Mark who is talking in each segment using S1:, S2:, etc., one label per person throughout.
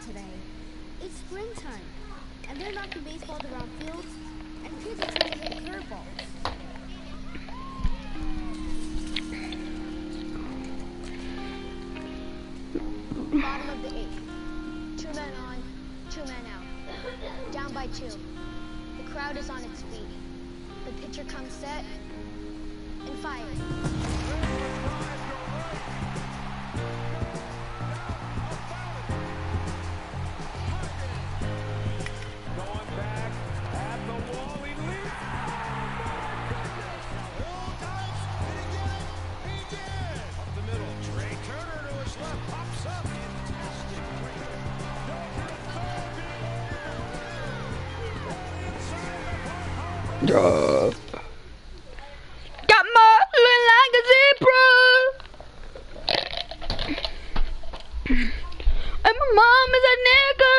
S1: today. It's springtime, and they're knocking baseballs around fields, and kids are trying to hit curveballs. Bottom of the 8th. 2 men on, 2 men out. Down by 2. The crowd is on its feet. The pitcher comes set and fires.
S2: Going back at the wall, he leaps. He did. Up the middle, Trey Turner to his left, pops up. Fantastic
S3: Got my looking like a zebra, and my mom is a nigger.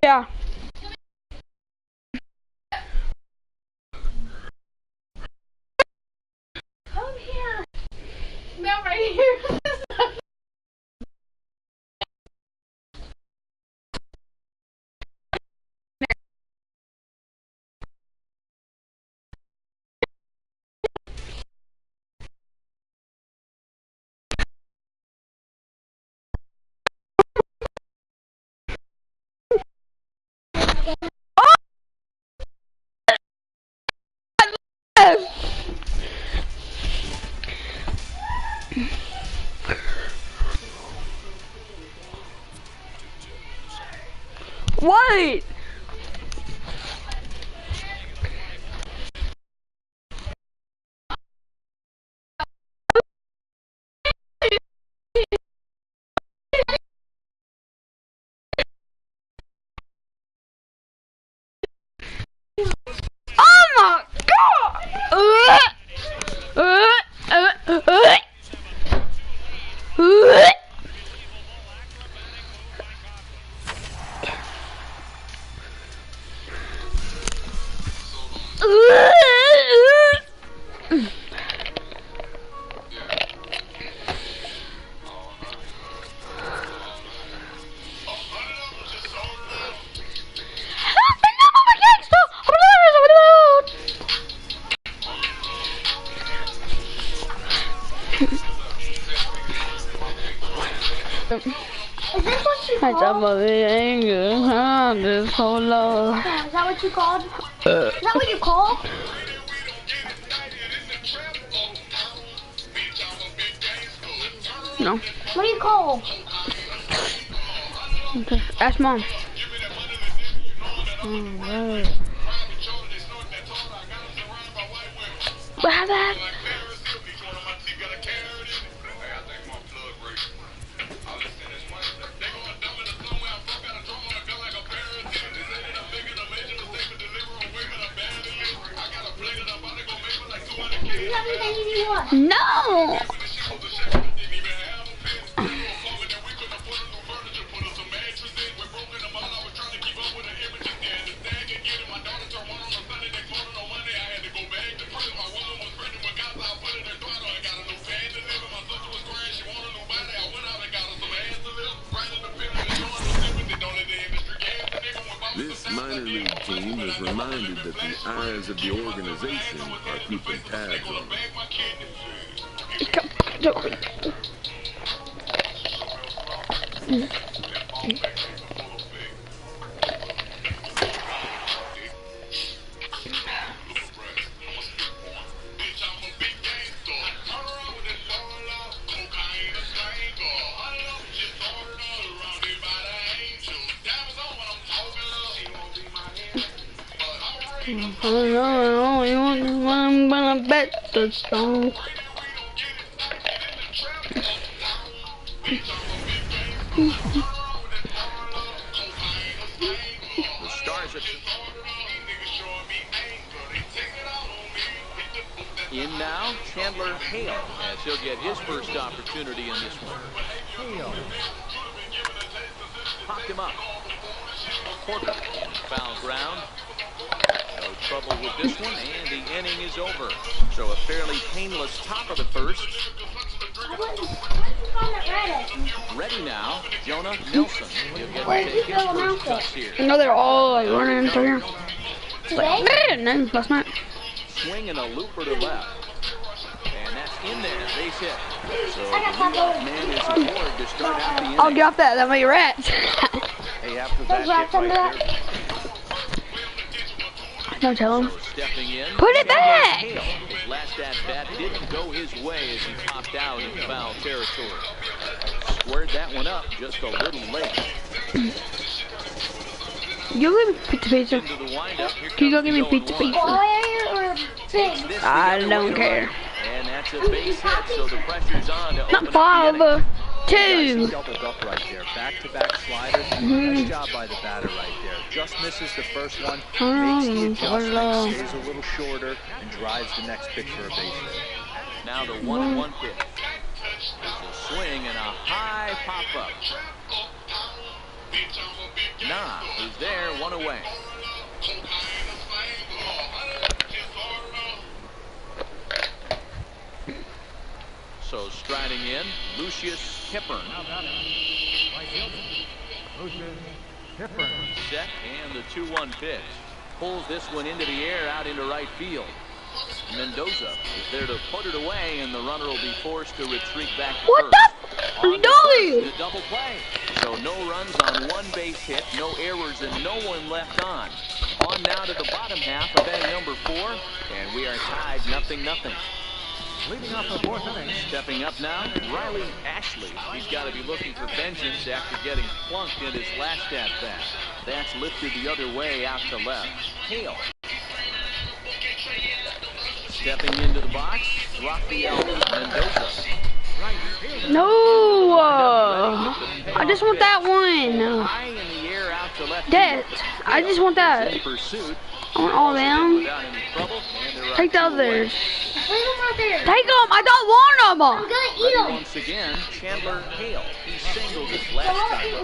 S3: Yeah.
S4: Come here. Now right here.
S3: What? Oh my God!
S1: Is this what you
S3: I
S1: call?
S3: got my anger, this whole love.
S1: Is that what you called? Is that what you call?
S3: No.
S1: What do you call?
S3: Okay. Ask mom. What happened?
S1: Is everything you want?
S3: No.
S5: This minor league team is reminded that the eyes of the organization are keeping tabs on them.
S3: I'm gonna bet the song.
S5: The Stars at
S6: In now, Chandler Hale, as he'll get his first opportunity in this one. Hale popped him up. Porter in foul ground. No trouble with this one, and the inning is over. So a fairly painless top of the first. Ready now, Jonah Nelson. He'll get to
S4: Where
S6: take
S4: did
S6: his
S4: you go,
S6: first
S4: Nelson?
S6: cuts here.
S3: You know they're all like running into here. It's like, man, no, last night.
S6: Swing and a looper to left. And that's in there, base hit. So the
S4: I got top
S6: leadoff
S4: over.
S6: man is aboard to start out the inning.
S3: I'll get off that. That might rats.
S2: Hey, after that
S4: Those rats
S2: hit
S4: under
S2: right
S4: that.
S2: there,
S3: Don't tell him.
S6: So stepping in.
S3: Put it back!
S6: Hale. His last at bat didn't go his way as he popped out in foul territory. Squared that one up just a little late.
S3: You give me pizza.
S6: Into the windup. Here
S3: Can you go
S6: comes
S3: give me
S6: the
S3: pizza
S6: 0-1.
S4: Wire or
S6: Takes
S4: big?
S6: this the
S3: I
S6: other
S3: don't
S6: way to
S3: care.
S6: right. And that's a base hit, so the pressure's on to open
S3: Not
S6: up the
S3: five,
S6: inning.
S3: two.
S2: doubled up right there. Back-to-back sliders. Nice job by the batter right there. Just misses the first one, makes the adjustment, stays a little shorter, and drives the next pitch for a base hit.
S6: Now the 1-1 pitch. There's a swing and a high pop-up. Nah, who's there, one away. So striding in, Lucius Hippern. Set and the 2-1 pitch. Pulls this one into the air out into right field. Mendoza is there to put it away, and the runner will be forced to retreat back to
S3: What
S6: first.
S3: the? Are you
S6: On to first,
S3: doing?
S6: the double play. So no runs on one base hit, no errors, and no one left on. On now to the bottom half of inning number 4, and we are tied 0-0.
S2: Leading off the fourth inning.
S6: Stepping up now, Riley Ashley. He's got to be looking for vengeance after getting plunked in his last at-bat. That's lifted the other way out to left. Hale. Stepping into the box, Rafael Mendoza.
S3: No. I just want that one.
S6: High in the air out to left.
S3: That. I just want that.
S6: In pursuit.
S3: I want all them.
S6: Without any trouble, and there are
S3: Take the
S6: two away.
S3: others.
S4: Leave them right there.
S3: Take them. I don't want
S4: I'm
S3: them.
S4: gonna eat
S6: Ready
S4: them.
S6: once again, Chandler Hale. He singled his last time up.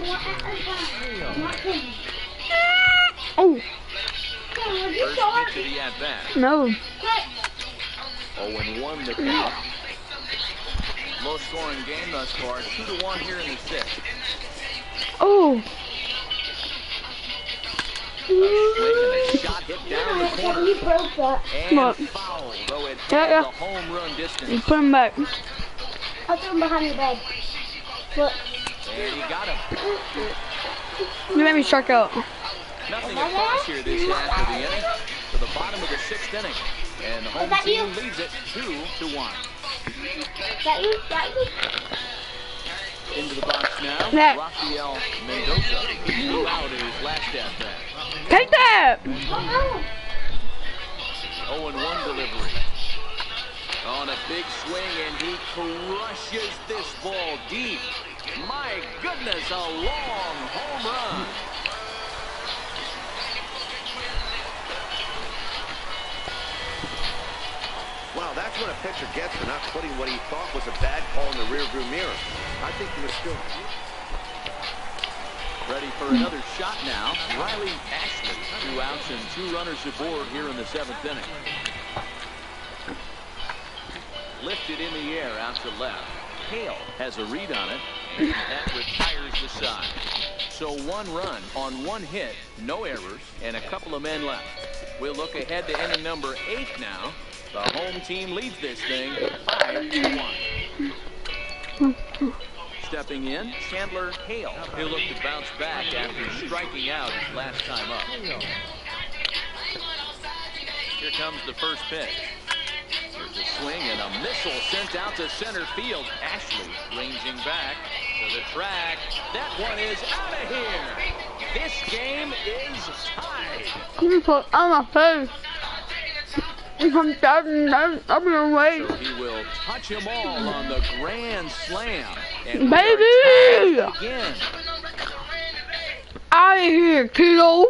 S3: Oh,
S6: First pitch of the at-bat.
S3: no.
S6: 0-1 the count. Low scoring game thus far. 2-1 here in the 6th.
S3: Oh.
S6: Swing and a shot hit down the corner.
S4: You broke that.
S6: And
S3: Look.
S6: foul, though it
S3: Yeah,
S6: had
S3: yeah.
S6: the home run
S3: You
S6: distance.
S3: put them back.
S4: I'll throw them behind your bed. Look.
S6: And he got him.
S3: You made me strike out.
S6: Nothing across here this half of the inning. To the bottom of the 6th inning. And the home
S4: that
S6: team
S4: you?
S6: leads it 2-1.
S4: That you? That you?
S6: Into the box now.
S3: That.
S6: Rafael Mendoza. He blew out in his last at-bat.
S3: Take that.
S6: 0-1 delivery. On a big swing, and he crushes this ball deep. My goodness, a long home run.
S7: Wow, that's when a pitcher gets for not putting what he thought was a bad call in the rearview mirror. I think he was still...
S6: Ready for another shot now. Riley Ashley, 2 outs and 2 runners aboard here in the 7th inning. Lifted in the air out to left. Hale has a read on it, and that retires the side. So 1 run on 1 hit, no errors, and a couple of men left. We'll look ahead to inning number 8 now. The home team leads this thing 5-1. Stepping in, Chandler Hale. He'll look to bounce back after striking out his last time up. Here comes the first pitch. There's a swing and a missile sent out to center field. Ashley ranging back to the track. That one is out of here. This game is tied.
S3: Let me put on my face. I'm starting. I'll be away.
S6: So he will touch them all on the grand slam. And
S3: Baby!
S6: again.
S3: Out of here, kiddo.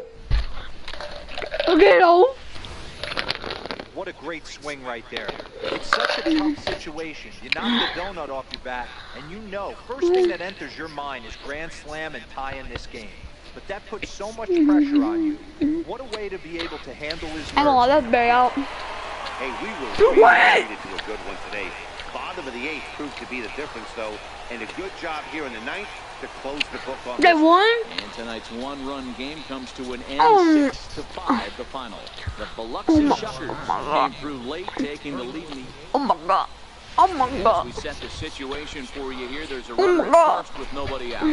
S3: Kiddo.
S2: What a great swing right there. It's such a tough situation. You knock the donut off your bat, and you know, first thing that enters your mind is grand slam and tie in this game. But that puts so much pressure on you. What a way to be able to handle his
S3: I don't
S2: nerves.
S3: want that bay out.
S7: Hey, we were really treated to a good one today. Bottom of the 8th proved to be the difference, though. and a good job here in the ninth to close the book on
S3: They
S7: this.
S3: won?
S6: And tonight's one-run game comes to an end, 6-5, the final. The Biloxi Shuckers came through late, taking the lead in the...
S3: Oh my god. Oh my
S6: As
S3: god.
S6: we set the situation for you here, there's a
S3: Oh my
S6: runner
S3: God.
S6: at first with nobody out.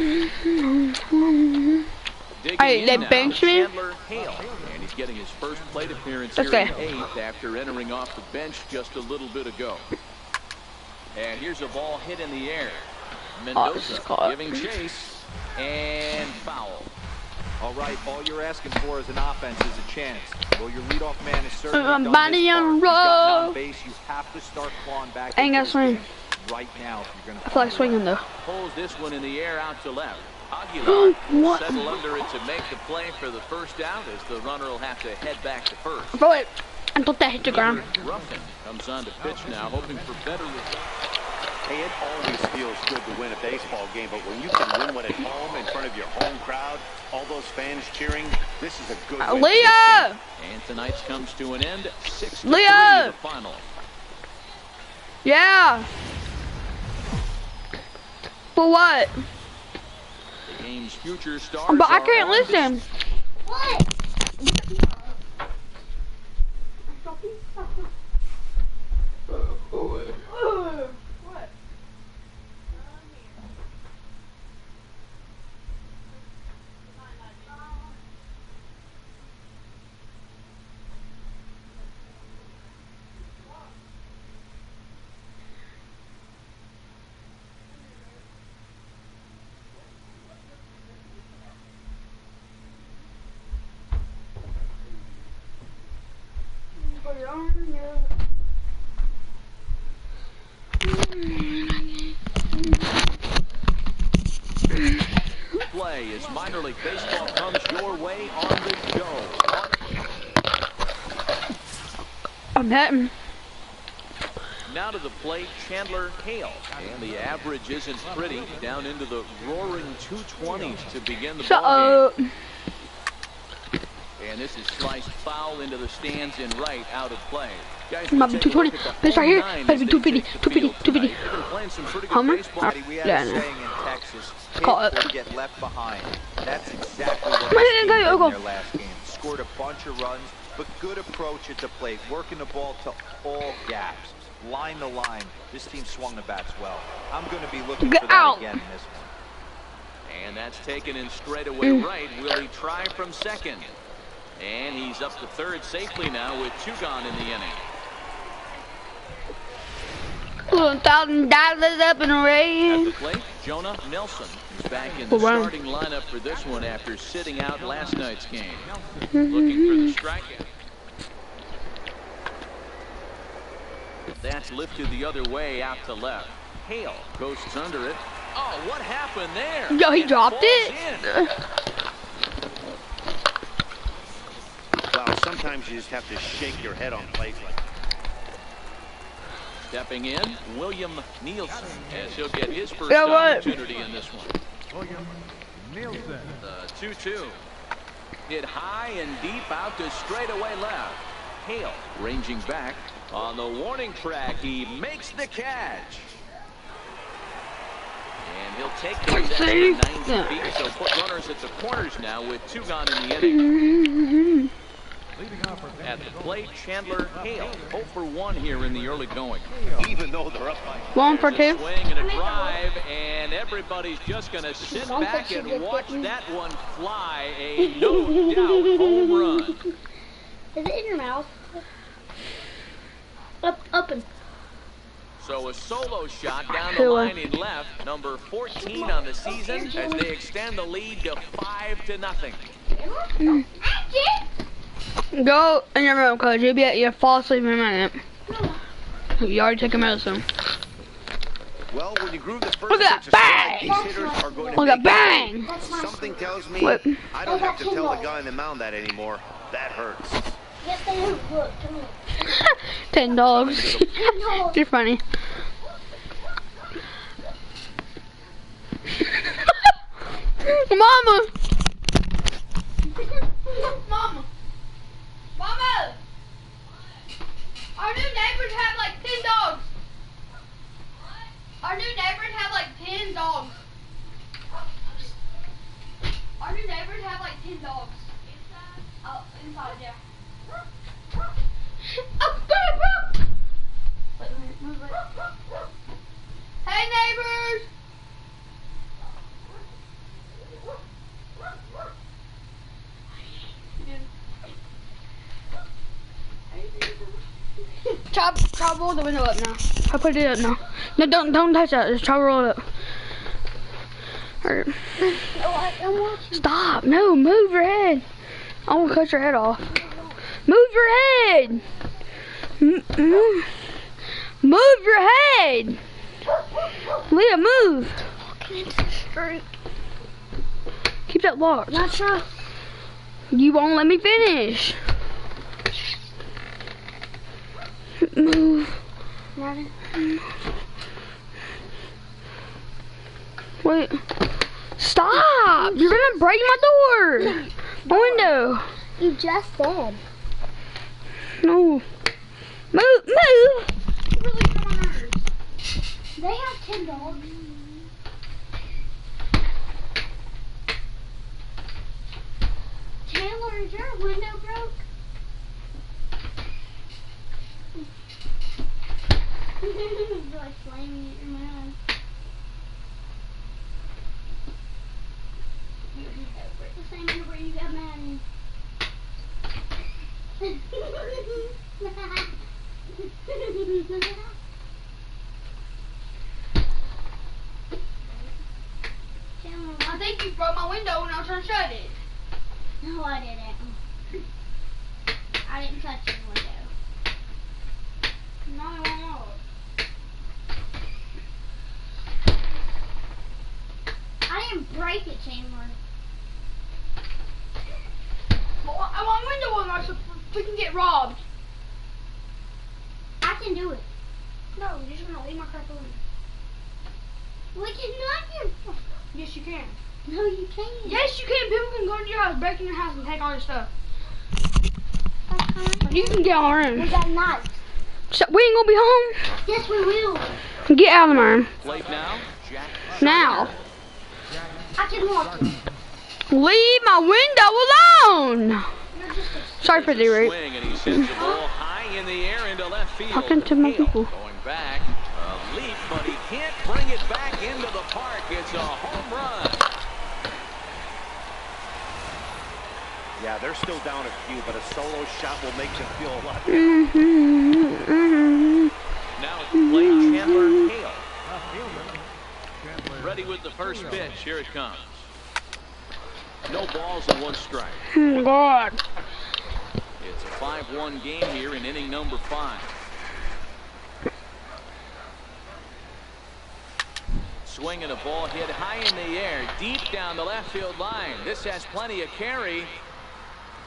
S6: Digging
S3: Hey,
S6: in
S3: they
S6: now,
S3: benched me?
S6: Chandler Hale, and he's getting his first plate appearance here
S3: Okay.
S6: in the 8th after entering off the bench just a little bit ago. And here's a ball hit in the air. Mendoza
S3: Scott.
S6: giving chase and foul.
S2: All right, all you're asking for as an offense is a chance. Well, your leadoff man is certainly done this
S3: Body
S2: far.
S3: on
S2: He's gotten
S3: roll.
S2: on base. You have to start clawing back.
S3: Ain't
S2: into
S3: gonna
S2: this
S3: swing.
S2: game right now if you're going
S3: I feel like swinging though.
S6: Pulls this one in the air out to left. Aguilar will
S3: What?
S6: settle under it to make the play for the first out as the runner will have to head back to first.
S3: Throw it. I thought that hit the ground.
S6: Ruffin comes on to pitch now, hoping for better results.
S7: Hey, it always feels good to win a baseball game, but when you can win one at home in front of your home crowd, all those fans cheering, this is a good win.
S3: Leah!
S6: And tonight's comes to an end, 6-3
S3: Leah!
S6: the final.
S3: Yeah. For what?
S6: The game's future stars
S3: But I
S6: are
S3: can't
S6: on
S3: listen.
S4: What?
S6: play as minor league baseball comes your way on the show.
S3: I'm hitting.
S6: Now to the plate, Chandler Hale. And the average isn't pretty, down into the roaring 220s to begin the
S3: Shut
S6: ball
S3: up.
S6: game. And this is sliced foul into the stands in right, out of play. Guys,
S3: Might be
S6: take a
S3: 220.
S6: look at the
S3: This right
S6: home
S3: here,
S6: nine
S3: better
S6: as
S3: be
S6: they
S3: 250,
S6: take the
S3: 250,
S6: field
S3: 250.
S6: tonight. They've been playing some pretty good
S3: Homer?
S6: baseball.
S2: Buddy, we have
S3: Yeah, I
S2: a
S3: know.
S2: saying in Texas,
S3: Call
S2: hit
S3: it.
S2: or get left behind. That's exactly what
S3: Wait,
S2: this team
S3: go,
S2: did
S3: go.
S2: in their last game. Scored a bunch of runs, but good approach at the plate, working the ball to all gaps. Line to line, this team swung the bats well. I'm going to be looking
S3: Get
S2: for that
S3: out.
S2: again in this one.
S6: And that's taken in straight away right. Will he try from second? And he's up to third safely now with 2 gone in the inning.
S3: $1,000 up in a
S6: At
S3: rain.
S6: the plate, Jonah Nelson is back in
S3: Oh,
S6: the
S3: wow.
S6: starting lineup for this one after sitting out last night's game. Looking for the strikeout. That's lifted the other way out to left. Hale coasts under it. Oh, what happened there?
S3: Yo, he dropped
S6: falls
S3: it.
S6: in.
S7: Wow, sometimes you just have to shake your head on plays like that.
S6: Stepping in, William Nielsen, as he'll get his first
S3: Yeah, what?
S6: opportunity in this one. The 2-2. Hit high and deep out to straightaway left. Hale ranging back on the warning track. He makes the catch. And he'll take those extra 90 feet, so put runners at the corners now with 2 gone in the inning. At the plate, Chandler Hale, 0 for 1 here in the early going.
S7: Even though they're up by
S3: 1 for
S6: There's a
S3: 2.
S6: swing and a drive, and everybody's just going to sit
S4: One
S6: back
S4: for 2
S6: and
S4: good
S6: watch
S4: pitching.
S6: that one fly. A no doubt home run.
S4: Is it in your mouth? Open.
S6: So a solo shot down the
S3: Who,
S6: line in left, number 14 on the season, as they extend the lead to 5-0.
S3: Go in your room, cause you'll fall asleep in a minute. You already took a medicine.
S7: Well, when you groove the first
S3: Look at
S7: pitch
S3: that
S7: aside,
S3: bang!
S7: these hitters are going to
S3: Look at
S7: make
S3: bang!
S4: That's my
S7: Something tells me
S3: What?
S7: I don't have to tell the guy on the mound that anymore. That hurts.
S4: Yes, they do. Look, come here.
S3: 10 dogs. You're funny. Mama! Mama! Mama! Our new neighbors have like 10 dogs. Our new neighbors have like 10 dogs. Our new neighbors have like 10 dogs. Oh, inside, yeah. Oh, God, wait, move it. Hey, neighbors! Try roll the window up now. I put it up now. No, don't touch that. Just try to roll it up. Alright.
S4: I'm watching.
S3: Stop! No, move your head. I want to cut your head off. Move your head. Move your head. Leah, move. Keep that locked.
S4: Not sure.
S3: You won't let me finish. Move. Wait. Stop! You're gonna break my door. My window.
S4: You just said.
S3: No. Move. You're really getting on my nerves.
S4: They have 10 dogs. Chandler, is your window broke? You're like flaming at your mouth. The same number you got mad in.
S3: I think you broke my window when I was trying to shut it.
S4: No, I didn't. I didn't touch your window.
S3: No, I won't know.
S4: I didn't break it, Chandler.
S3: Well, I want window on so we can get robbed.
S4: I can do it.
S3: No, you're just gonna leave my crap alone.
S4: We cannot get.
S3: Yes, you can.
S4: No, you can't.
S3: Yes, you can. People can go to your house, break in your house, and take all your stuff.
S4: Okay.
S3: You can get all our
S4: We
S3: room.
S4: got knives.
S3: So we ain't gonna be home.
S4: Yes, we will.
S3: Get out of my room.
S6: Plate now. Jack.
S3: Now.
S4: I can walk it.
S3: Leave my window alone.
S4: You're just a
S3: Sorry for the rape.
S6: Swing, and he sends the ball high in the air into left field.
S3: Talking to my
S6: Hale
S3: people.
S6: Going back. A leap, but he can't bring it back into the park. It's a home run.
S7: Yeah, they're still down a few, but a solo shot will make them feel a lot.
S6: Now it's play Chandler Hale. Ready with the first pitch. Here it comes. No balls and one strike.
S3: Oh, God.
S6: It's a 5-1 game here in inning number 5. Swinging a ball hit high in the air, deep down the left field line. This has plenty of carry.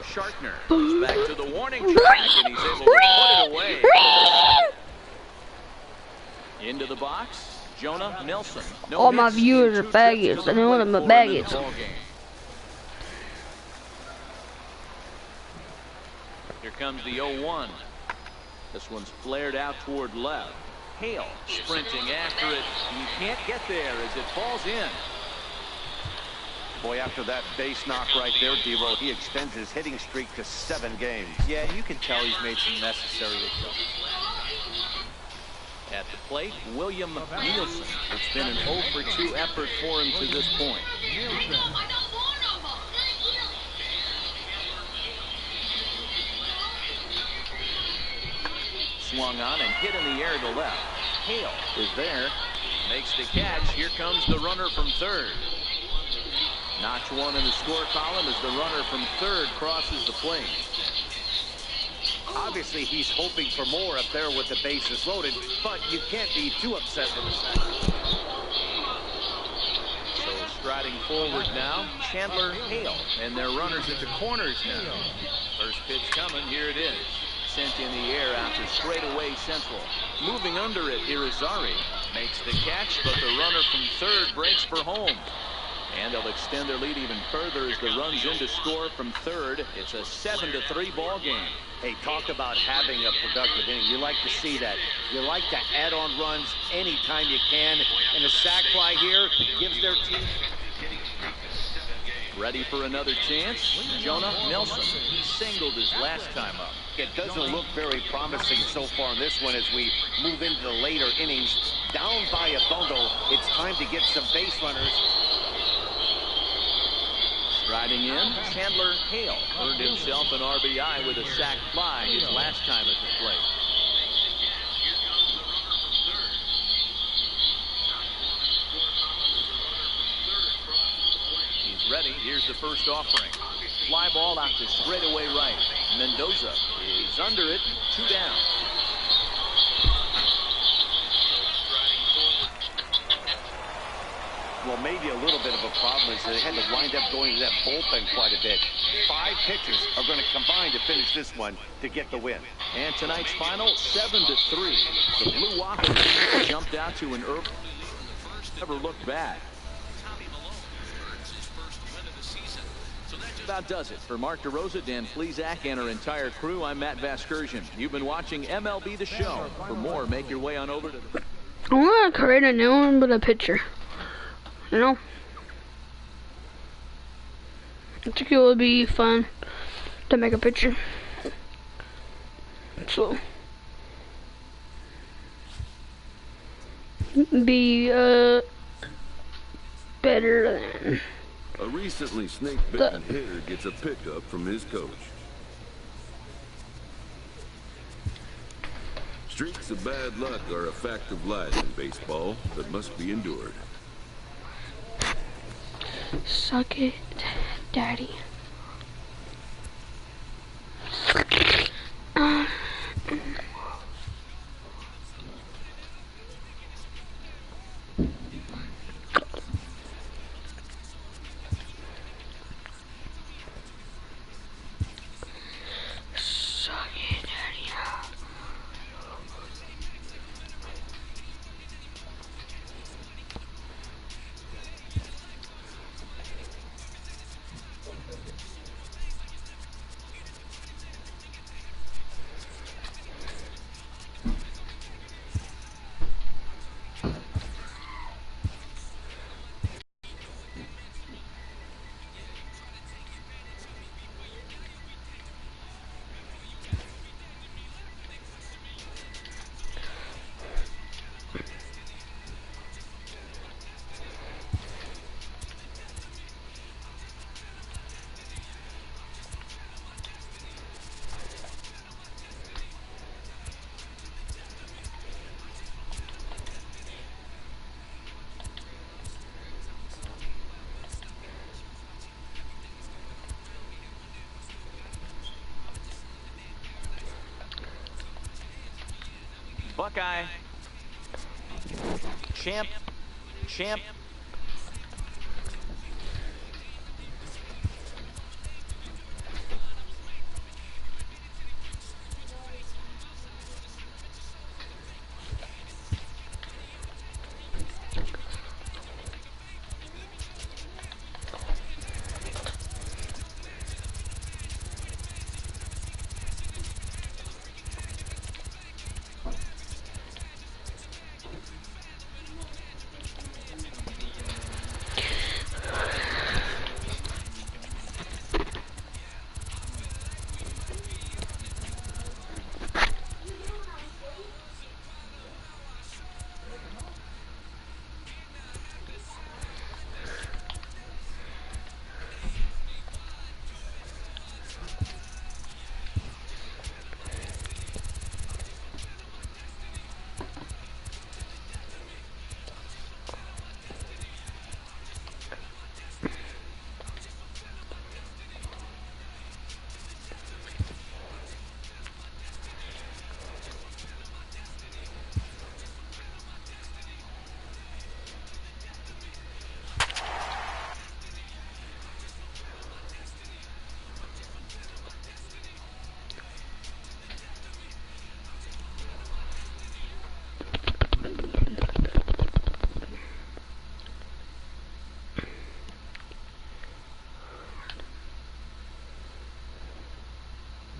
S6: Shartner goes back to the warning track, and he's able to put it away. Into the box, Jonah Nelson. No
S3: All my
S6: hits
S3: viewers
S6: in
S3: are
S6: 2 trips
S3: faggots,
S6: to the
S3: and they want
S6: plate
S3: them
S6: for him in
S3: baggots.
S6: the ball game. Here comes the 0-1. This one's flared out toward left. Hale sprinting after it. He can't get there as it falls in.
S7: Boy, after that base knock right there, D-Roll, he extends his hitting streak to 7 games.
S2: Yeah, you can tell he's made some necessary adjustments.
S6: At the plate, William Nielsen. It's been an 0-for-2 effort for him to this point. Swung on and hit in the air to left. Hale is there. Makes the catch. Here comes the runner from third. Notch one in the score column as the runner from third crosses the plate.
S7: Obviously, he's hoping for more up there with the bases loaded, but you can't be too upset with the second.
S6: So striding forward now, Chandler Hale, and their runners at the corners now. First pitch coming, here it is. Sent in the air out to straightaway central. Moving under it, Irizarry makes the catch, but the runner from third breaks for home. And they'll extend their lead even further as the runs in to score from third. It's a 7-3 ball game.
S7: Hey, talk about having a productive inning. You like to see that. You like to add on runs anytime you can. And a sac fly here gives their team.
S6: Ready for another chance? Jonah Nelson. He singled his last time up.
S7: It doesn't look very promising so far in this one as we move into the later innings. Down by a bundle, it's time to get some base runners.
S6: Striding in, Chandler Hale earned himself an RBI with a sac fly his last time at the plate. He's ready. Here's the first offering. Fly ball out to straightaway right. Mendoza is under it, 2 down.
S7: Well, maybe a little bit of a problem is they had to wind up going to that bullpen quite a bit. 5 pitchers are going to combine to finish this one to get the win.
S6: And tonight's final, 7-3. The Blue Wahoos jumped out to an early. Never looked bad. About does it for Mark DeRosa, Dan Plesac, and our entire crew. I'm Matt Vasgersian. You've been watching MLB The Show. For more, make your way on over to the...
S3: I want to create a new one with a picture. You know? I think it would be fun to make a picture. So... be, better than...
S5: A recently snake-bitten hitter gets a pickup from his coach. Streaks of bad luck are a fact of life in baseball that must be endured.
S3: Suck it, Daddy.
S6: Buckeye. Champ.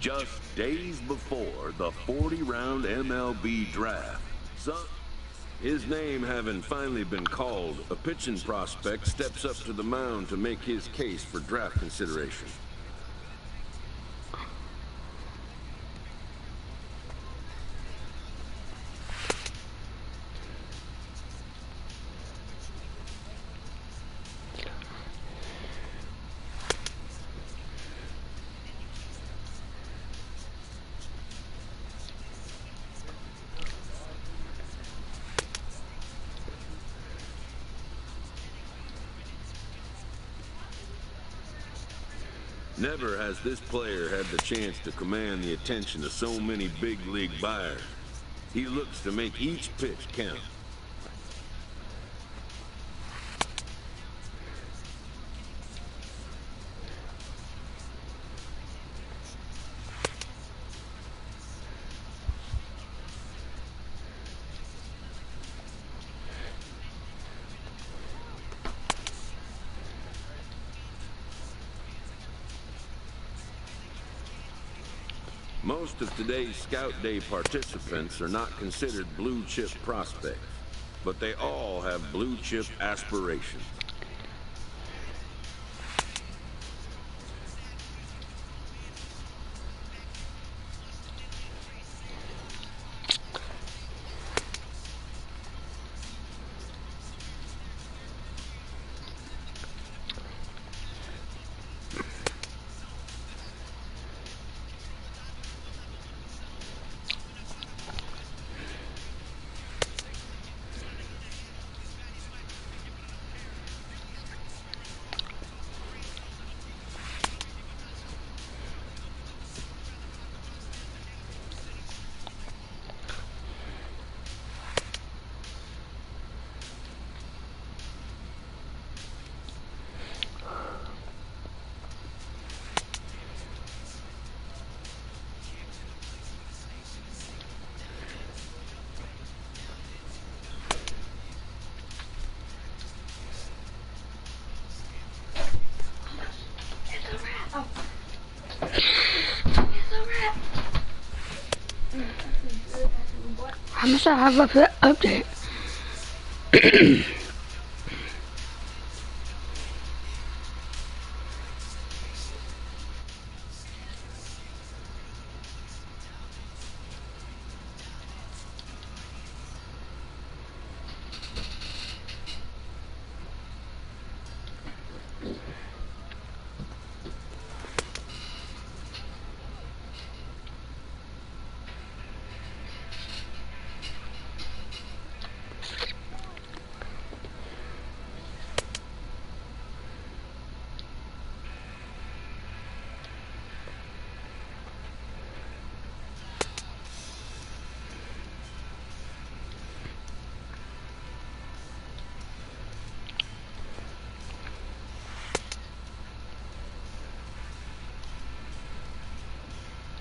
S5: Just days before the 40-round MLB draft, his name having finally been called, a pitching prospect steps up to the mound to make his case for draft consideration. Never has this player had the chance to command the attention of so many big league buyers. He looks to make each pitch count. Most of today's Scout Day participants are not considered blue-chip prospects, but they all have blue-chip aspirations.
S3: How much I have up to update?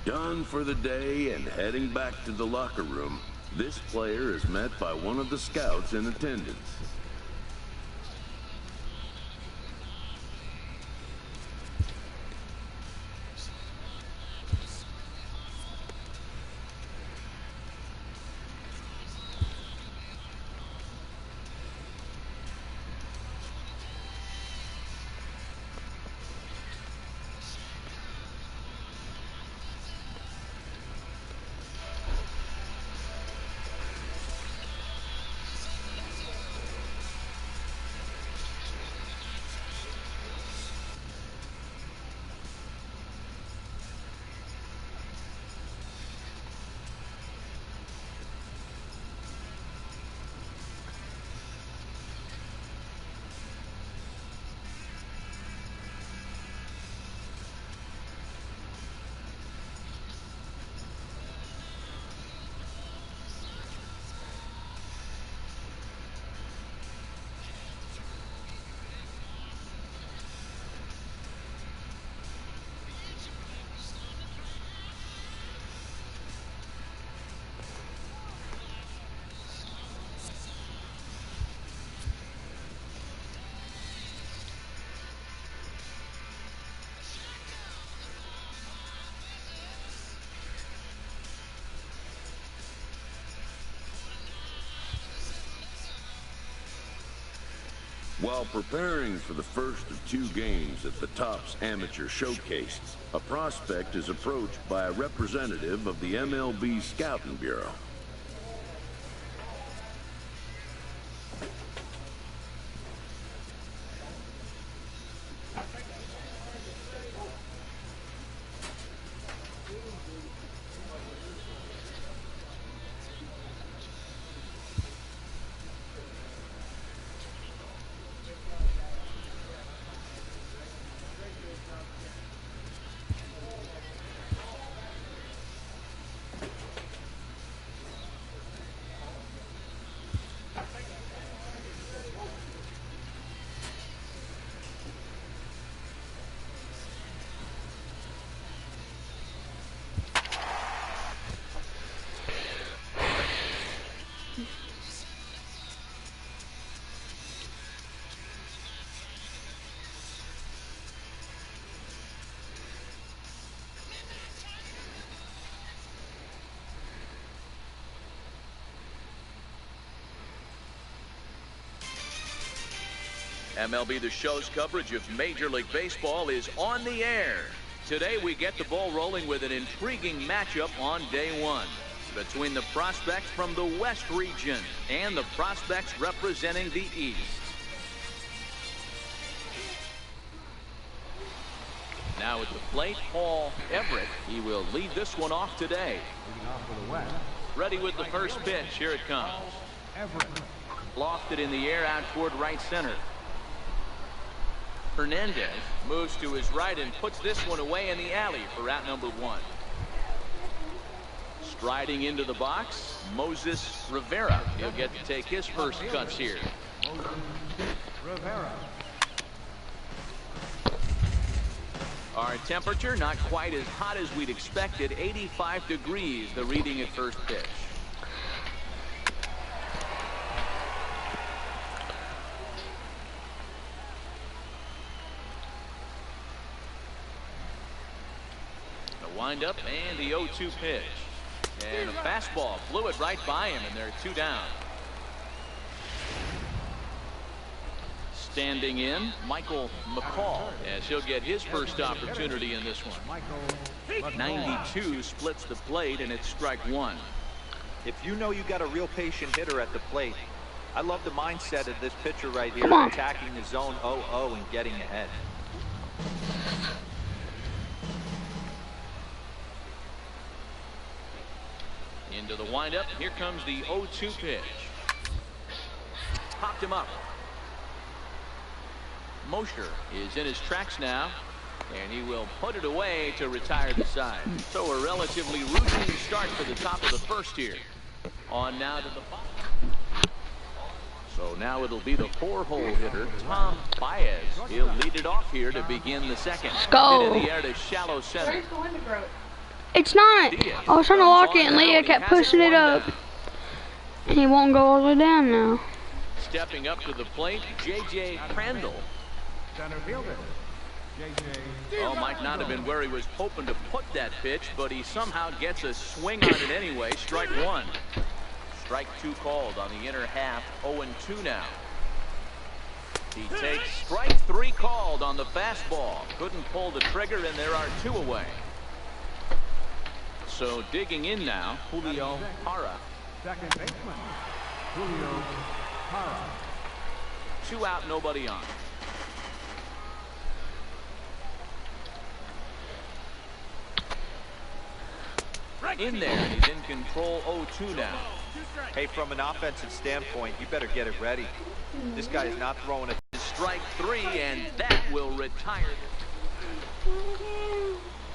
S5: Done for the day and heading back to the locker room, this player is met by one of the scouts in attendance. While preparing for the first of 2 games at the Topps Amateur Showcase, a prospect is approached by a representative of the MLB Scouting Bureau.
S6: MLB The Show's coverage of Major League Baseball is on the air. Today we get the ball rolling with an intriguing matchup on day 1 between the prospects from the West region and the prospects representing the East. Now at the plate, Paul Everett. He will lead this one off today. Ready with the first pitch. Here it comes. Lofted in the air out toward right center. Hernandez moves to his right and puts this one away in the alley for out number 1. Striding into the box, Moses Rivera. He'll get to take his first cuts here. Our temperature not quite as hot as we'd expected. 85 degrees, the reading at first pitch. Wind up and the 0-2 pitch. And a fastball flew it right by him, and they're 2 down. Standing in, Michael McCall, as he'll get his first opportunity in this one. 92 splits the plate, and it's strike 1.
S2: If you know you got a real patient hitter at the plate, I love the mindset of this pitcher right here, attacking the zone 0-0 and getting ahead.
S6: Into the windup. Here comes the 0-2 pitch. Popped him up. Mosher is in his tracks now, and he will put it away to retire the side. So a relatively routine start for the top of the first here. On now to the bottom. So now it'll be the 4-hole hitter, Tom Baez. He'll lead it off here to begin the second.
S3: Let's go.
S6: Hit in the air to shallow center.
S3: It's not. I was trying to lock it and Leah kept pushing it up. And he won't go all the way down now.
S6: Stepping up to the plate, J.J. Crandall. Oh, might not have been where he was hoping to put that pitch, but he somehow gets a swing on it anyway. Strike 1. Strike 2 called on the inner half. 0-2 now. He takes strike 3 called on the fastball. Couldn't pull the trigger, and there are 2 away. So digging in now, Julio Parra.
S8: Second baseman, Julio Parra.
S6: 2 out, nobody on. In there, and he's in control. 0-2 now.
S2: Hey, from an offensive standpoint, you better get it ready. This guy is not throwing it.
S6: Strike 3, and that will retire.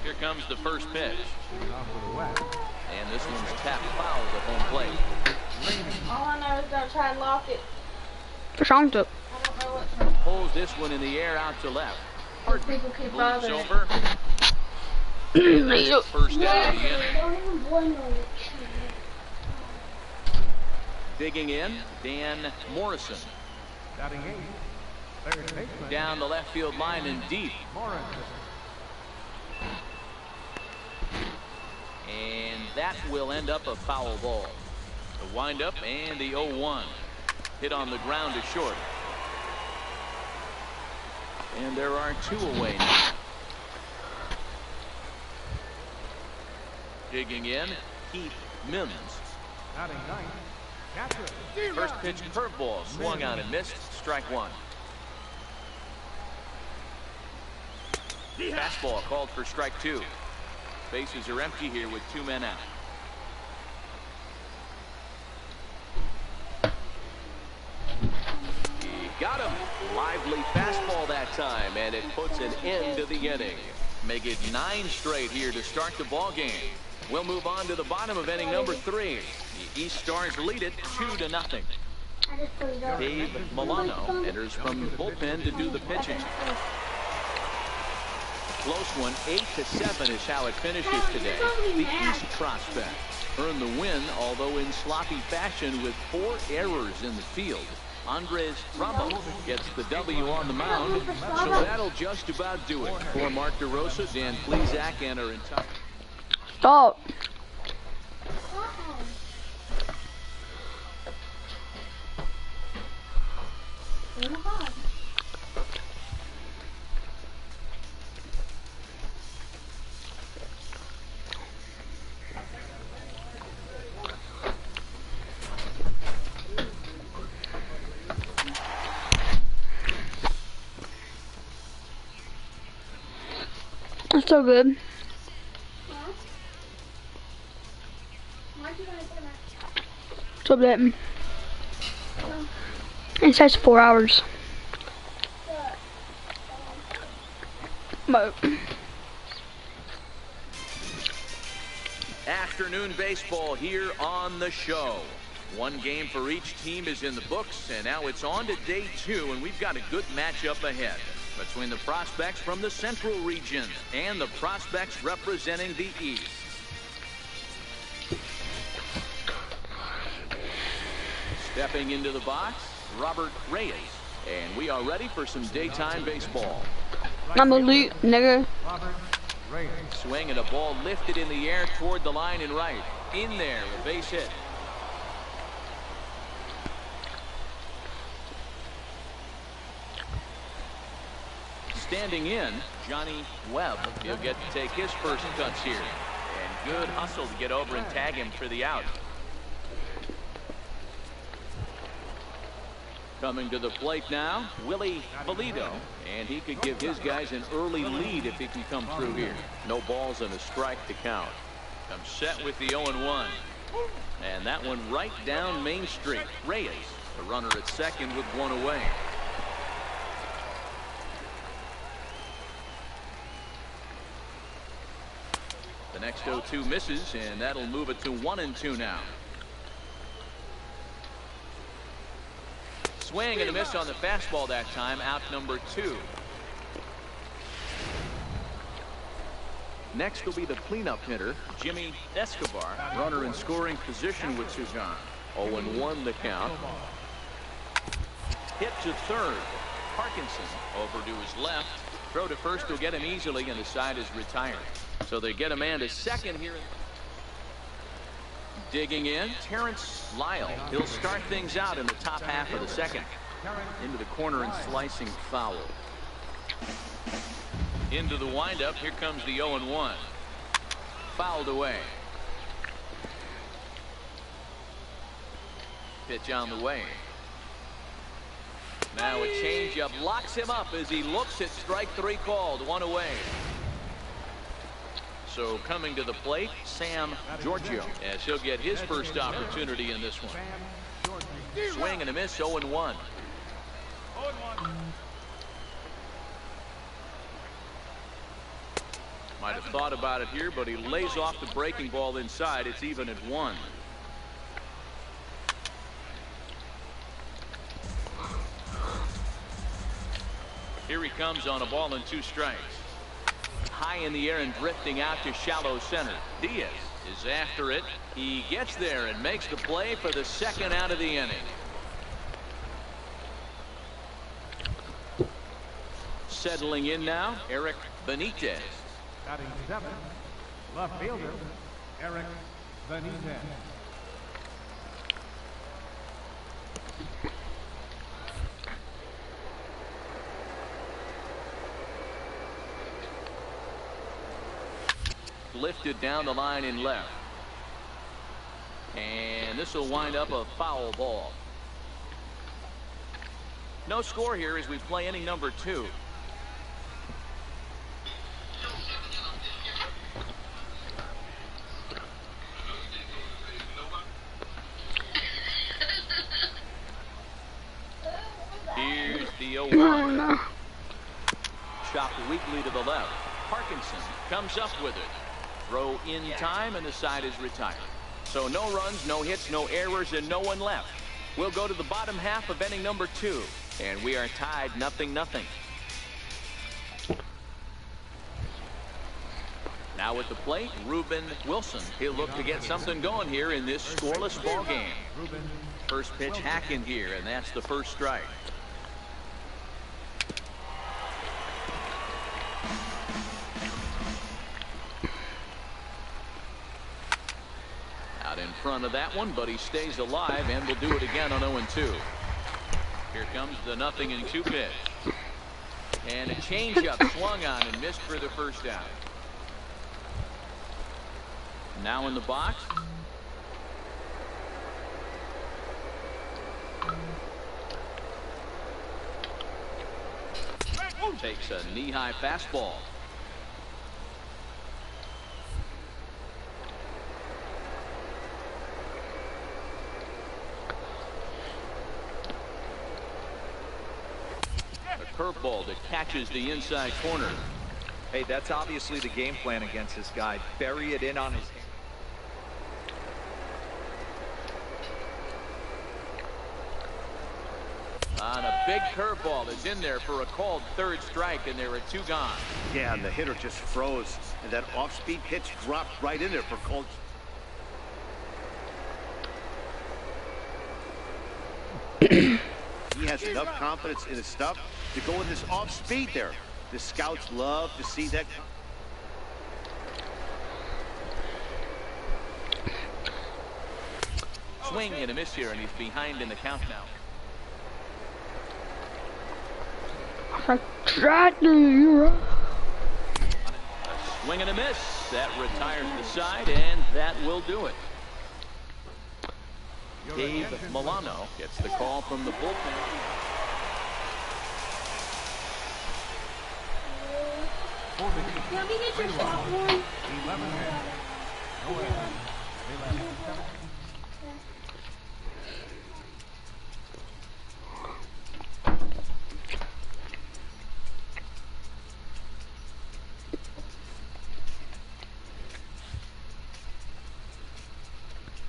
S6: Here comes the first pitch. And this one's tapped foul at home plate.
S4: All I know is they'll try and lock it.
S3: What's wrong with it?
S4: I don't know what's wrong.
S6: Pulls this one in the air out to left.
S4: People keep
S6: Moves
S4: bothering.
S6: over. First out of the inning.
S4: Don't even blame them.
S6: Digging in, Dan Morrison.
S8: Batting 8, third baseman.
S6: Down the left field line and deep.
S8: Morrison.
S6: And that will end up a foul ball. The windup and the 0-1. Hit on the ground to short. And there are 2 away now. Digging in, Keith Mims.
S8: Batting ninth, catcher.
S6: First pitch curveball swung on and missed. Strike 1. Fastball called for strike 2. Bases are empty here with 2 men out. He got him. Lively fastball that time, and it puts an end to the inning. Make it 9 straight here to start the ball game. We'll move on to the bottom of inning number 3. The East Stars lead it 2-0. Dave Milano enters from the bullpen to do the pitching. Close one, 8-7 is how it finishes today. The East prospect earned the win, although in sloppy fashion with 4 errors in the field. Andres Ramos gets the W on the mound, so that'll just about do it. For Mark DeRosa, Dan Plesac, and our entire...
S3: Stop. It's so good. So that it says 4 hours. But
S6: Afternoon baseball here on the show. 1 game for each team is in the books, and now it's on to day 2, and we've got a good matchup ahead between the prospects from the Central region and the prospects representing the East. Stepping into the box, Robert Reyes, and we are ready for some daytime baseball.
S3: I'm elite, nigga.
S8: Robert Reyes.
S6: Swing and a ball lifted in the air toward the line and right. In there, a base hit. Standing in, Johnny Webb. He'll get to take his first cuts here. And good hustle to get over and tag him for the out. Coming to the plate now, Willie Valido. And he could give his guys an early lead if he can come through here. No balls and a strike to count. Comes set with the 0-1. And that one right down Main Street. Reyes, the runner at second with 1 away. The next 0-2 misses, and that'll move it to 1-2 now. Swing and a miss on the fastball that time, out number 2. Next will be the cleanup hitter, Jimmy Escobar, runner in scoring position with Sugan. 0-1 the count. Hit to third. Parkinson over to his left. Throw to first will get him easily, and the side is retired. So they get a man to second here. Digging in, Terrence Lyle. He'll start things out in the top half of the second. Into the corner and slicing foul. Into the windup. Here comes the 0-1. Fouled away. Pitch on the way. Now a changeup locks him up as he looks at strike 3 called. 1 away. So coming to the plate, Sam Giorgio, as he'll get his first opportunity in this one. Swing and a miss, 0-1. Might have thought about it here, but he lays off the breaking ball inside. It's even at 1. Here he comes on a ball and 2 strikes. High in the air and drifting out to shallow center. Diaz is after it. He gets there and makes the play for the second out of the inning. Settling in now, Eric Benitez.
S8: Batting 7, left fielder, Eric Benitez.
S6: lifted down the line in left. And this will wind up a foul ball. No score here as we play inning number 2. Here's the 0-1. Chopped weakly to the left. Parkinson comes up with it. Throw in time, and the side is retired. So no runs, no hits, no errors, and no one left. We'll go to the bottom half of inning number 2, and we are tied 0-0. Now at the plate, Ruben Wilson. He'll look to get something going here in this scoreless ball game. First pitch hacking here, and that's the first strike. Out in front of that one, but he stays alive and will do it again on 0-2. Here comes the 0-2 pitch. And a changeup swung on and missed for the first out. Now in the box. Takes a knee-high fastball. A curveball that catches the inside corner.
S2: Hey, that's obviously the game plan against this guy. Bury it in on his hand.
S6: On a big curveball that's in there for a called third strike, and there are 2 gone.
S7: Yeah, and the hitter just froze, and that off-speed pitch dropped right in there for called. He has enough confidence in his stuff to go with this off-speed there. The scouts love to see that.
S6: Swing and a miss here, and he's behind in the count now. Swing and a miss. That retires the side, and that will do it. Dave Milano gets the call from the bullpen.
S4: Let me get your shot one.
S8: 11 hits. No errors. They left 7.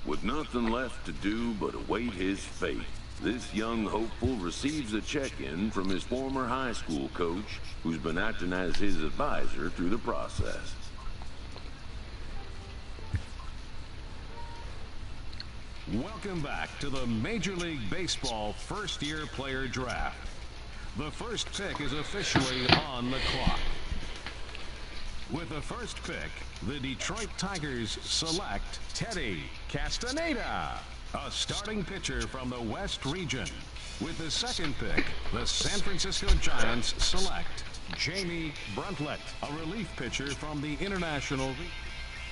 S5: With nothing left to do but await his fate, this young hopeful receives a check-in from his former high school coach, who's been acting as his advisor through the process.
S9: Welcome back to the Major League Baseball first-year player draft. The first pick is officially on the clock. With the first pick, the Detroit Tigers select Teddy Castaneda, a starting pitcher from the West region. With the second pick, the San Francisco Giants select Jamie Bruntlett, a relief pitcher from the International League.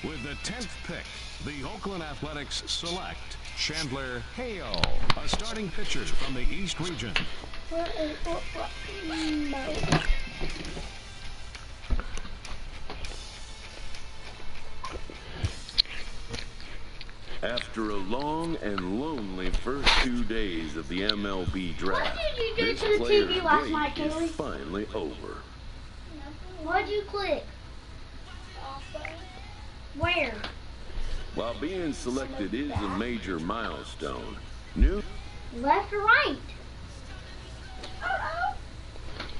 S9: With the 10th pick, the Oakland Athletics select Chandler Hale, a starting pitcher from the East region.
S5: After a long and lonely first 2 days of the MLB draft,
S4: What did you do
S5: this
S4: to the
S5: player's
S4: TV last night,
S5: wait
S4: Kaylee?
S5: is finally over.
S4: What'd you click? Where?
S5: While being selected is a major milestone, new
S4: Left or right?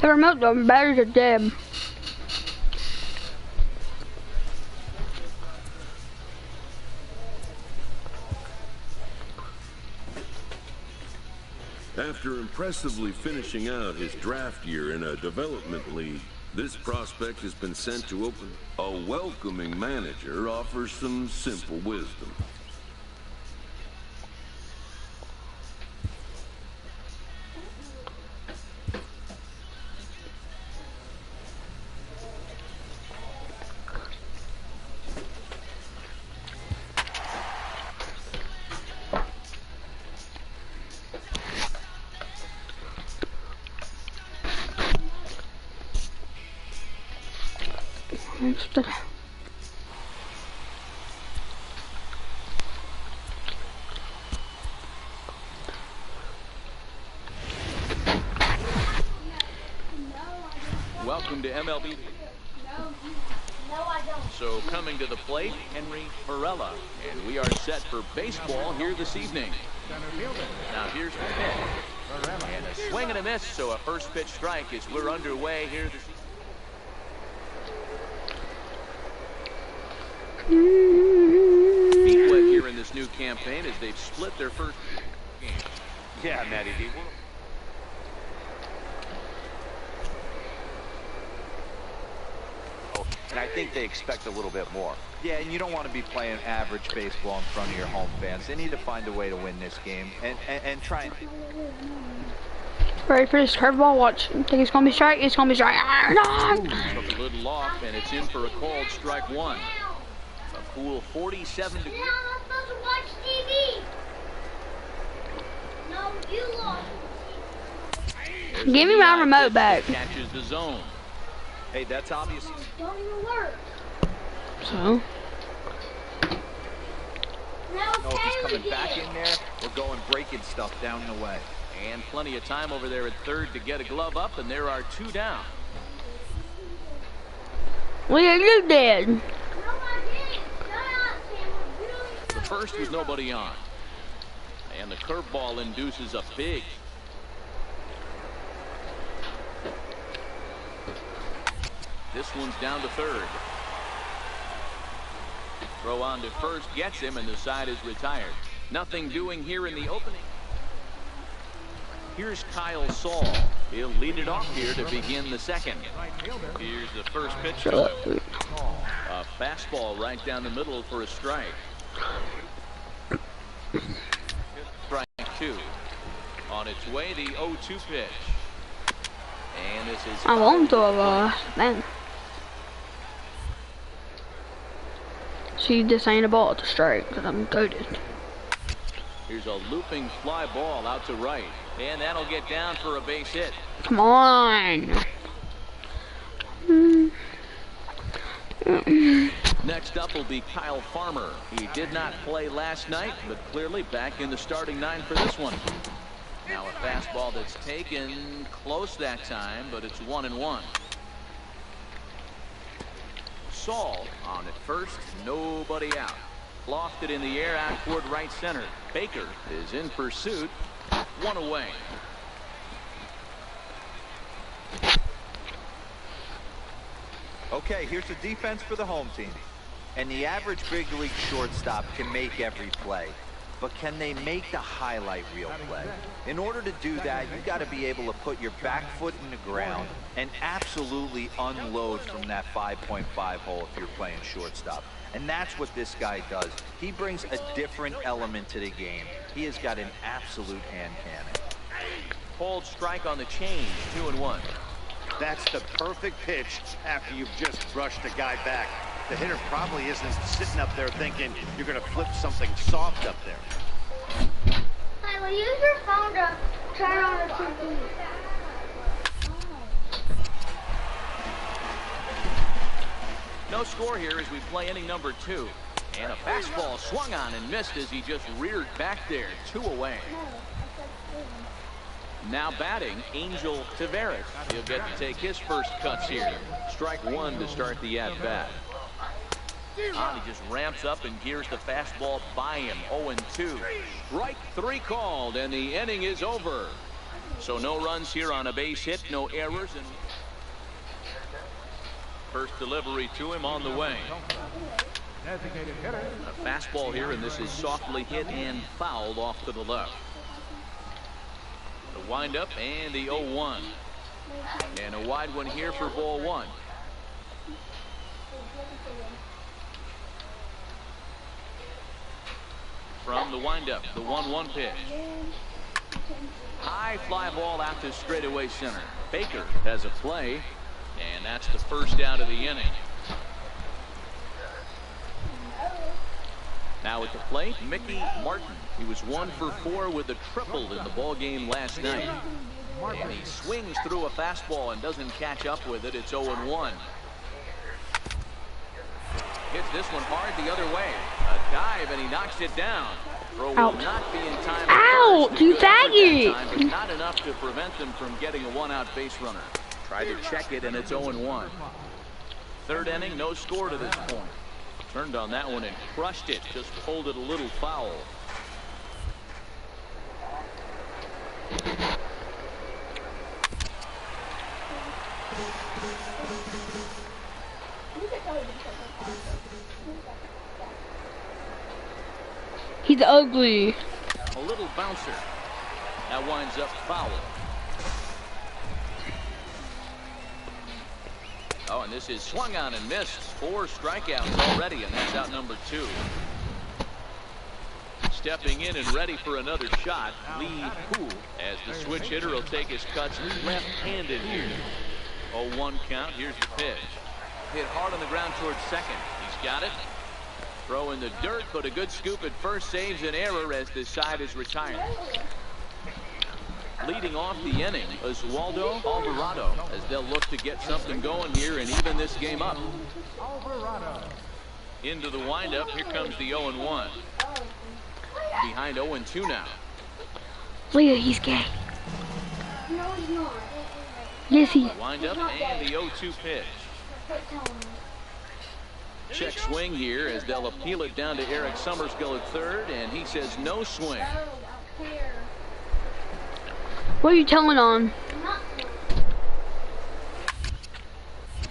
S3: The remote the batteries are dead.
S5: After impressively finishing out his draft year in a development league, this prospect has been sent to open. A welcoming manager offers some simple wisdom.
S6: Welcome to MLB. So coming to the plate, Henry Varela. And we are set for baseball here this evening. Now here's the pitch. And a swing and a miss, so a first pitch strike as we're underway here this evening. Feet wet here in this new campaign as they've split their first game.
S7: Yeah, Matty D. And I think they expect a little bit more.
S2: Yeah, and you don't want to be playing average baseball in front of your home fans. They need to find a way to win this game and try and...
S3: Ready for this curveball? Watch. Think it's gonna be strike? It's gonna be strike.
S6: Took a little off, and it's in for a called strike one. A cool 47 degrees.
S4: Now I'm supposed to watch TV. No, you lost.
S3: Give me my remote back.
S6: Catches the zone.
S2: Hey, that's obvious.
S4: Don't even work.
S3: So?
S4: Now
S2: No, if he's coming back in there, we're going breaking stuff down the way.
S6: And plenty of time over there at third to get a glove up, and there are two down.
S3: What are you doing?
S6: The first with nobody on. And the curveball induces a big. This one's down to third. Throw on to first gets him, and the side is retired. Nothing doing here in the opening. Here's Kyle Saul. He'll lead it off here to begin the second. Here's the first pitch to him. A fastball right down the middle for a strike. Strike two. On its way, the 0-2 pitch. And this is...
S3: I won't throw a man. See, this ain't a ball to strike, because I'm goated.
S6: Here's a looping fly ball out to right. And that'll get down for a base hit.
S3: Come on.
S6: Next up will be Kyle Farmer. He did not play last night, but clearly back in the starting nine for this one. Now a fastball that's taken close that time, but it's 1-1. Saul on at first, nobody out. Lofted in the air out toward right center. Baker is in pursuit. One away.
S2: Okay, here's the defense for the home team. And the average big league shortstop can make every play. But can they make the highlight reel play? In order to do that, you got to be able to put your back foot in the ground and absolutely unload from that 5.5 hole if you're playing shortstop. And that's what this guy does. He brings a different element to the game. He has got an absolute hand cannon.
S6: Hold strike on the change, 2-1.
S7: That's the perfect pitch after you've just brushed a guy back. The hitter probably isn't sitting up there thinking you're going to flip something soft up there.
S4: Hey, will you use your phone to turn on the TV?
S6: No score here as we play inning number 2. And a fastball swung on and missed as he just reared back there. 2 away. Now batting, Angel Taveras. He'll get to take his first cuts here. Strike one to start the at-bat. He just ramps up and gears the fastball by him. 0-2. Strike 3 called, and the inning is over. So no runs here on a base hit, no errors, and first delivery to him on the way. A fastball here, and this is softly hit and fouled off to the left. The windup and the 0-1. And a wide one here for ball 1. From the windup, the 1-1 pitch. High fly ball out to straightaway center. Baker has a play, and that's the first out of the inning. Now at the plate, Mickey Martin. He was 1 for 4 with a triple in the ball game last night. And he swings through a fastball and doesn't catch up with it. It's 0-1. Hits this one hard the other way. A dive, and he knocks it down. Throw will not be in time.
S3: Ouch, you faggot!
S6: But not enough to prevent them from getting a one-out base runner. Tried to check it, and it's 0-1. Third inning, no score to this point. Turned on that one and crushed it. Just pulled it a little foul.
S3: He's ugly.
S6: A little bouncer. That winds up foul. Oh, and this is swung on and missed. 4 strikeouts already, and that's out number 2. Stepping in and ready for another shot, Lee Hu, as the switch hitter will take his cuts left-handed here. 0-1 count. Here's the pitch. Hit hard on the ground towards second. He's got it. Throw in the dirt, but a good scoop at first saves an error as the side is retired. Leading off the inning, Oswaldo Alvarado, as they'll look to get something going here and even this game up. Into the windup, here comes the 0-1. Behind 0-2 now.
S3: Leah, he's gay.
S4: No, he's not.
S3: Yes, he.
S6: Windup and the 0-2 pitch. Check swing here as they'll appeal it down to Eric Summerskill at third, and he says no swing.
S3: What are you telling on?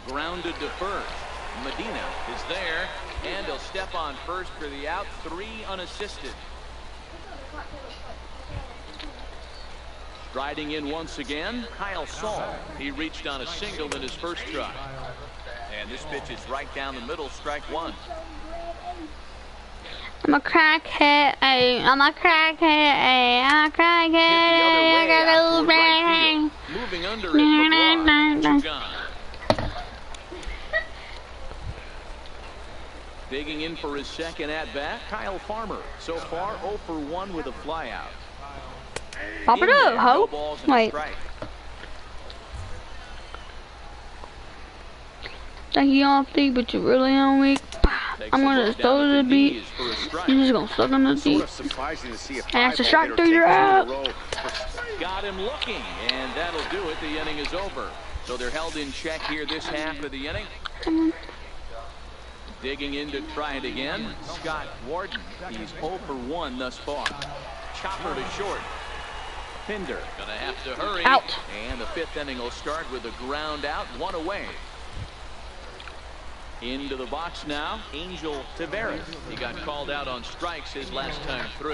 S6: Grounded to first. Medina is there, and he'll step on first for the out. 3 unassisted. Striding in once again, Kyle Saul. He reached on a single in his first try. And this pitch is right down the middle, strike 1.
S3: I'm a crackhead, I'm a crackhead, I'm a crackhead, I got a little brain.
S6: Moving under it, LeBron, gone. Digging in for his second at-bat, Kyle Farmer. So far, 0 for 1 with a flyout.
S3: Pop it up, ho. Wait. Thank you all, but you're really on weak. I'm gonna throw to the beat. You're just gonna suck on the beat. And it's a strike through, you're out.
S6: Got him looking, and that'll do it. The inning is over. So they're held in check here this half of the inning. Digging in to try it again. Scott Warden. He's 0 for 1 thus far. Chopper to short. Pinder gonna have to hurry.
S3: Out.
S6: And the 5th inning will start with a ground out, 1 away. Into the box now, Angel Tavares. He got called out on strikes his last time through.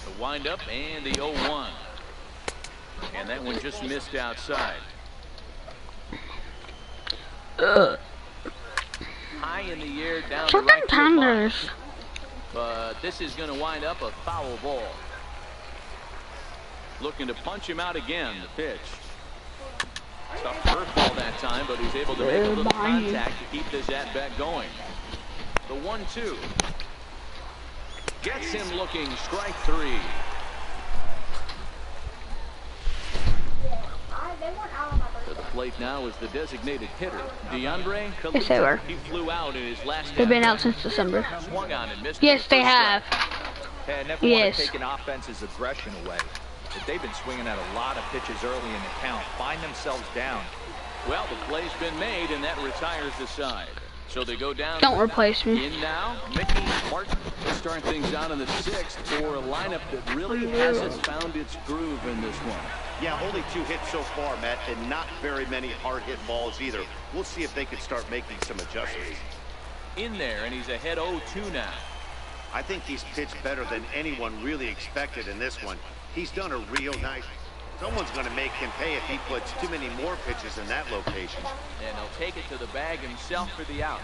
S6: The windup and the 0-1. And that one just missed outside. High in the air, down the right field. But this is going to wind up a foul ball. Looking to punch him out again. The pitch. Tough curveball that time, but he's able to make a little contact to keep this at-bat going. The 1-2. Gets him looking. Strike 3. To the plate now is the designated hitter, DeAndre Kalita.
S3: Yes, they were.
S6: He flew out in his last.
S3: They've been out since December.
S6: Swung on and missed.
S3: Yes, they have.
S2: Yeah, I never want to take an offense's aggression away. But they've been swinging at a lot of pitches early in the count. Find themselves down.
S6: Well, the play's been made, and that retires the side. So they go down.
S3: Don't replace me.
S6: In now, Mickey Martin will start things out in the 6th for a lineup that really hasn't found its groove in this one.
S7: Yeah, only 2 hits so far, Matt, and not very many hard hit balls either. We'll see if they can start making some adjustments.
S6: In there, and he's ahead 0-2 now.
S7: I think he's pitched better than anyone really expected in this one. He's done a real nice. Someone's going to make him pay if he puts too many more pitches in that location.
S6: And he'll take it to the bag himself for the out.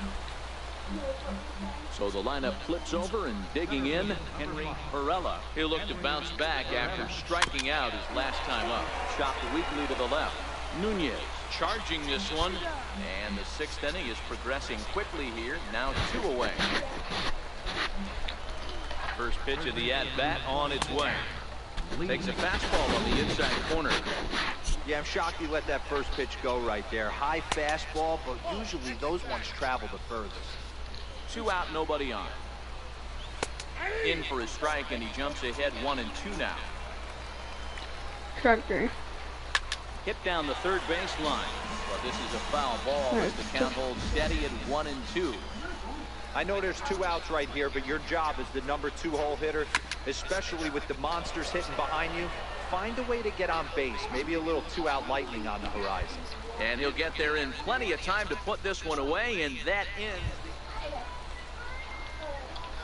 S6: So the lineup flips over, and digging in, Henry Varela. He'll look to bounce back after striking out his last time up. Chopped weakly to the left. Nunez charging this one, and the 6th inning is progressing quickly here. Now 2 away. First pitch of the at-bat on its way. Takes a fastball on the inside corner.
S2: Yeah, I'm shocked he let that first pitch go right there. High fastball, but usually those ones travel the furthest.
S6: 2 out, nobody on. In for a strike, and he jumps ahead 1-2 now.
S3: Strike 3.
S6: Hit down the third base line. But this is a foul ball as the count holds steady at 1-2.
S2: I know there's 2 outs right here, but your job as the number 2 hole hitter, especially with the monsters hitting behind you, find a way to get on base. Maybe a little 2-out lightning on the horizon.
S6: And he'll get there in plenty of time to put this one away, and that ends.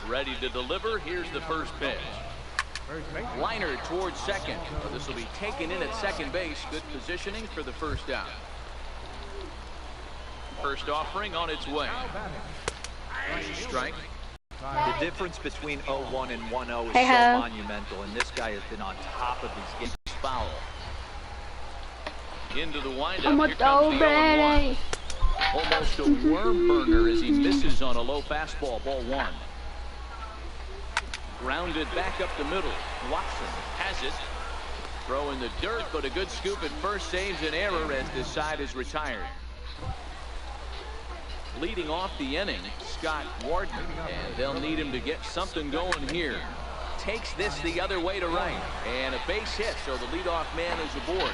S6: Ready to deliver. Here's the first pitch. Liner towards second. Well, this will be taken in at second base. Good positioning for the first out. First offering on its way. Strike.
S2: The difference between 0-1 and 1-0 is
S3: Hey,
S2: so monumental, and this guy has been on top of these games.
S6: Foul. Into the windup.
S3: I'm a
S6: Here comes the 0-1. Almost a worm burner as he misses on a low fastball. Ball 1. Grounded back up the middle. Watson has it. Throw in the dirt, but a good scoop at first saves an error as this side is retired. Leading off the inning, Scott Warden, and they'll need him to get something going here. Takes this the other way to right, and a base hit, so the leadoff man is aboard.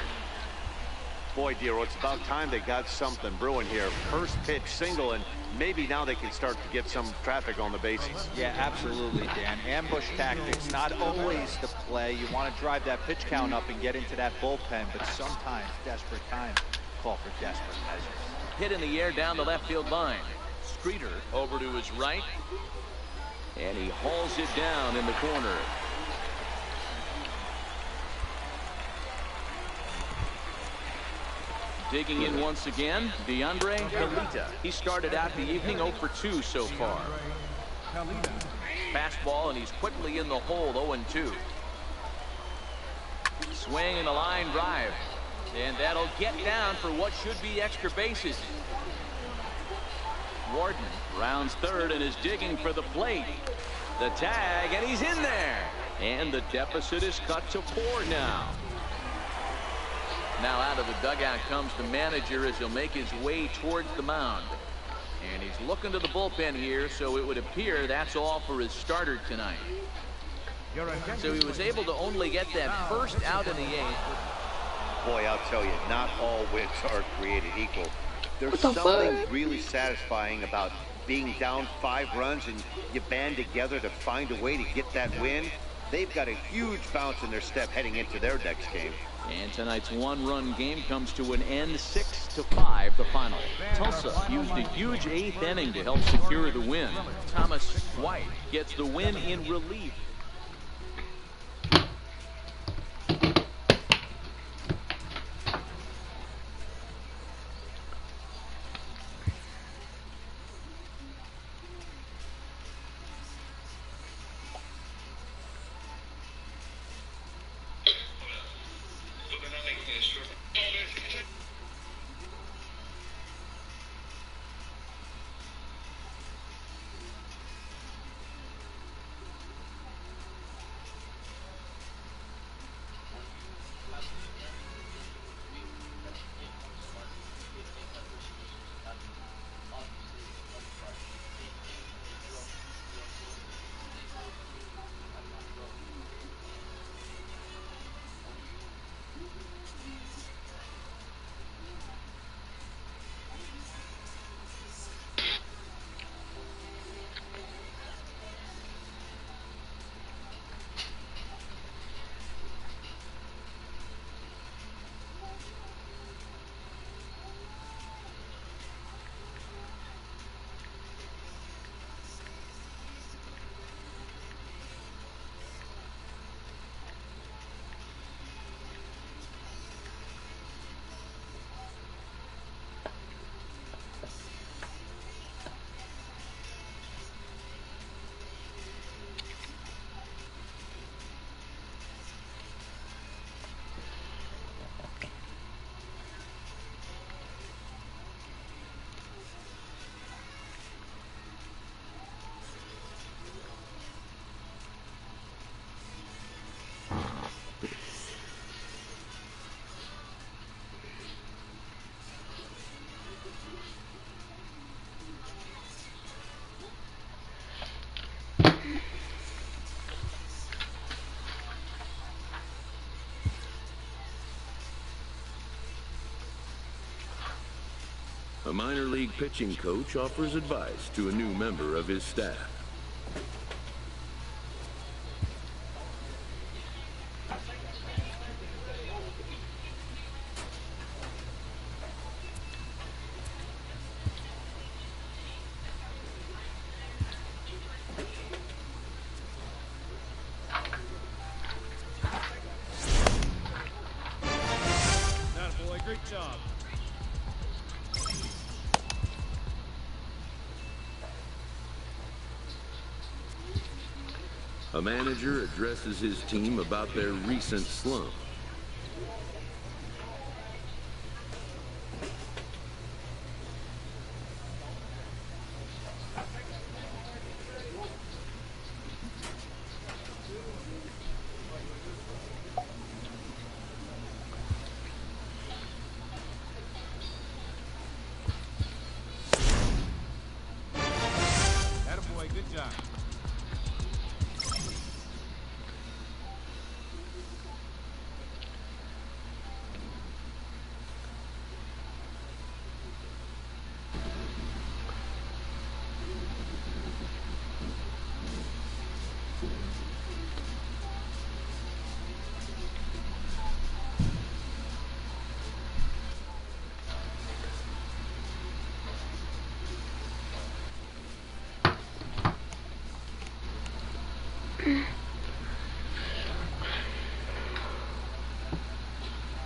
S7: Boy, Dero, it's about time they got something brewing here. First pitch single, and maybe now they can start to get some traffic on the bases.
S2: Yeah, absolutely, Dan. Ambush tactics, not always the play. You want to drive that pitch count up and get into that bullpen, but sometimes desperate times call for desperate measures.
S6: Hit in the air down the left field line. Streeter over to his right, and he hauls it down in the corner. Digging in once again, DeAndre Kalita. He started out the evening 0 for 2 so far. Fastball, and he's quickly in the hole, 0-2. Swing and a line drive. And that'll get down for what should be extra bases. Warden rounds third and is digging for the plate. The tag, and he's in there. And the deficit is cut to 4 now. Now out of the dugout comes the manager as he'll make his way towards the mound. And he's looking to the bullpen here, so it would appear that's all for his starter tonight. So he was able to only get that first out in the 8th.
S7: Boy, I'll tell you, not all wins are created equal. There's something really satisfying about being down 5 runs and you band together to find a way to get that win. They've got a huge bounce in their step heading into their next game.
S6: And tonight's 1-run game comes to an end, 6-5 the final. Tulsa used a huge 8th inning to help secure the win. Thomas White gets the win in relief.
S5: A minor league pitching coach offers advice to a new member of his staff.
S8: Attaboy, great job.
S5: A manager addresses his team about their recent slump.
S8: Attaboy, good job.